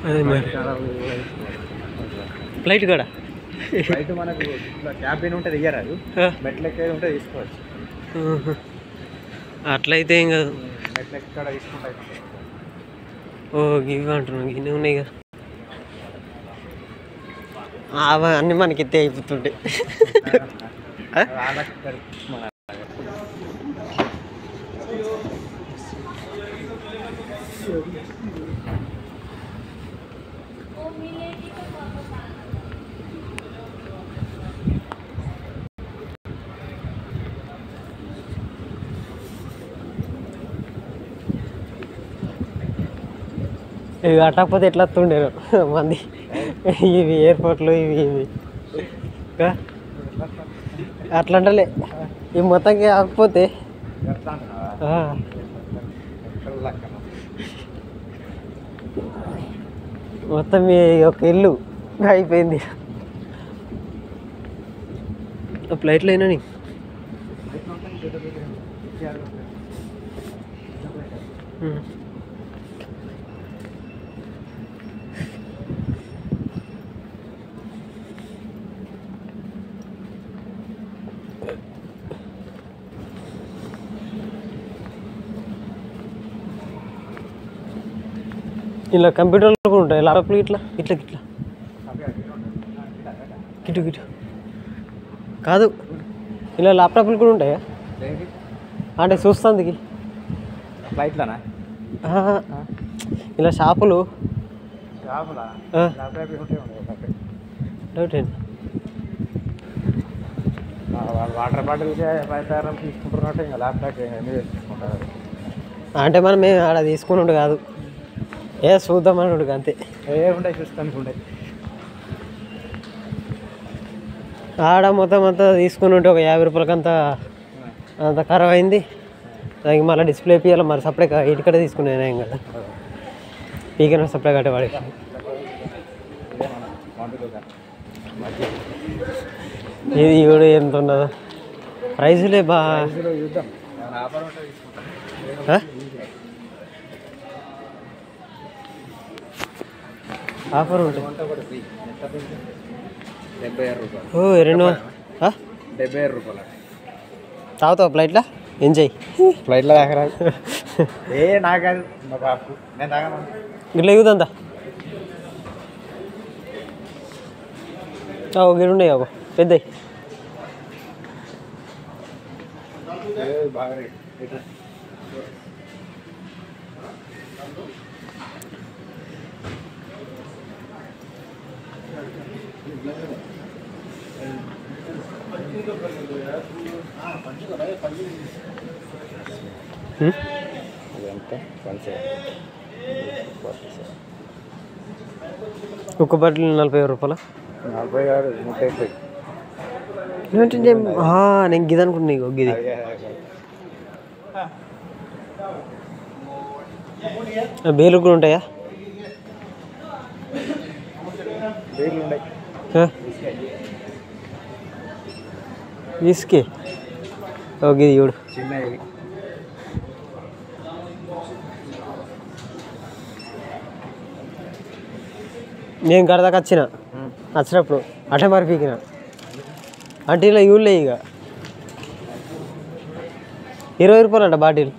అదే మరి ఫ్లైట్ కూడా ఫ్లైట్ మనకు ఇట్లా క్యాబిన్ ఉంటుంది ఇయ్యరాదు, మెట్లెక్కేది ఉంటే తీసుకోవచ్చు. అట్లయితే ఏం కాదు. మెట్లెక్కి కూడా తీసుకుంటాయి. ఓ ఇవి అంటున్నాను, ఇన్ని ఉన్నాయి కదా, అన్నీ మనకి ఎత్తే అయిపోతుంటాయి. ఇవి కట్టకపోతే ఎట్లా వస్తుండేరు మంది, ఇవి ఎయిర్పోర్ట్లు ఇవి అట్లా అంటలే, ఇవి మొత్తంకి కాకపోతే మొత్తం మీ ఒక ఇల్లు అయిపోయింది. ఫ్లైట్లో అయినా ఇలా కంప్యూటర్లు కూడా ఉంటాయి, ల్యాప్టాప్లు ఇట్లా ఇట్లా ఇట్లా గిటు గిటు కాదు, ఇలా ల్యాప్టాప్లు కూడా ఉంటాయా అంటే చూస్తుంది ఫ్లైట్లోనా? ఇలా షాపులు డౌట్ ఏంటి, వాటర్ బాటిల్ తీసుకుంటున్నట్టు ఇంకా ల్యాప్టాప్ తీసుకుంటారు. అంటే మనం మేము ఆడ తీసుకున్నాడు కాదు, ఏ చూద్దాం అన్నాడు అంతే. ఏముంటాయి చూస్తాను ఉండే ఆడ మొత్తం అంతా తీసుకుని ఉంటే ఒక 50 రూపాయలకి అంత ఖరాబ్ అయింది. దానికి మళ్ళీ డిస్ప్లే పియాలి, మరి సప్లై ఇంటికడే తీసుకున్నాను ఏం కదా, పీకిన సప్లై కట్టేవాడి. ఇది కూడా ఎంత ఉన్నదో ప్రైజులే ఆఫర్ ఉంటాయి. 76 రూపాయలు. ఓ 76 రూపాయలు తాగుతావు ఫ్లైట్లో? ఎంజాయ్ ఫ్లైట్లో తాగరా? నాకు మా బాపు నేను తాగను. ఇట్లా ఎగుతుందా గిడు ఉన్నాయి ఒక పెద్ద బాగా ఒక్క బాటిల్ 45 రూపాయల? 46, 35. నేను గిది అనుకుంటున్నా, ఇగో గిది బేలు కూడా ఉంటాయా? విస్కీ గిది చూడు చిన్నవి. నేను గడదాకా వచ్చినప్పుడు అటే మరి పీకిన అంటే ఇలా ఇవ్వలే ఇక 20 రూపాయలు అంట బాటిల్.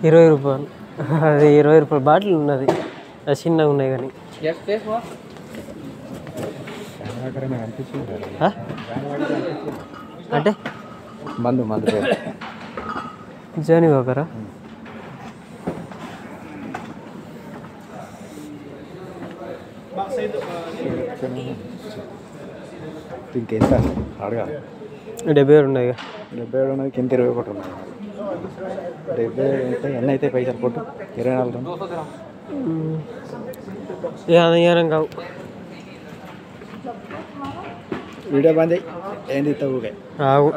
₹20 అది 20 రూపాయల బాటిల్ ఉన్నది, అది చిన్నగా ఉన్నాయి కానీ అంటే మందు జానీ వాకరా? ఇంకెంత అడగా? 70 ఉన్నాయి. 70 ఉన్నది, కింద 21 ఉన్నాయి. 70 అయితే ఎన్ని అయితే పైసలు కొట్టు 24 ఏనం కావు. వీడియో బంద్. ఏంది ఊగే ఆగు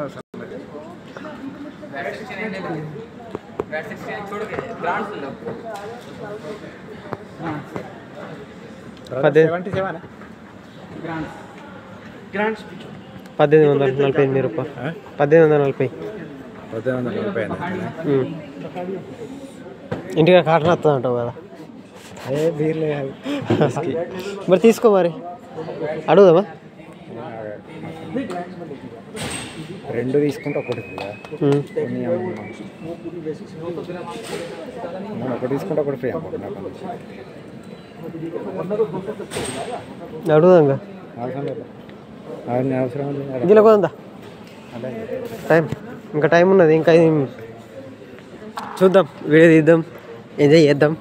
₹77 1848 రూపాయలు 1840 ఇంటిగా కాటన్ వస్తుంది అంటావు కదా బీర్లే మరి తీసుకో మరి అడుగుదామా 2 తీసుకుంటే ఒకటి ఫ్రీ ఒకటి తీసుకుంటే ఒకటి ఫ్రీ అడుగుదాం అవసరం ఇందులో కొందా టైం ఇంకా టైం ఉన్నది ఇంకా చూద్దాం వీడియో తీద్దాం ఎంజాయ్ చేద్దాం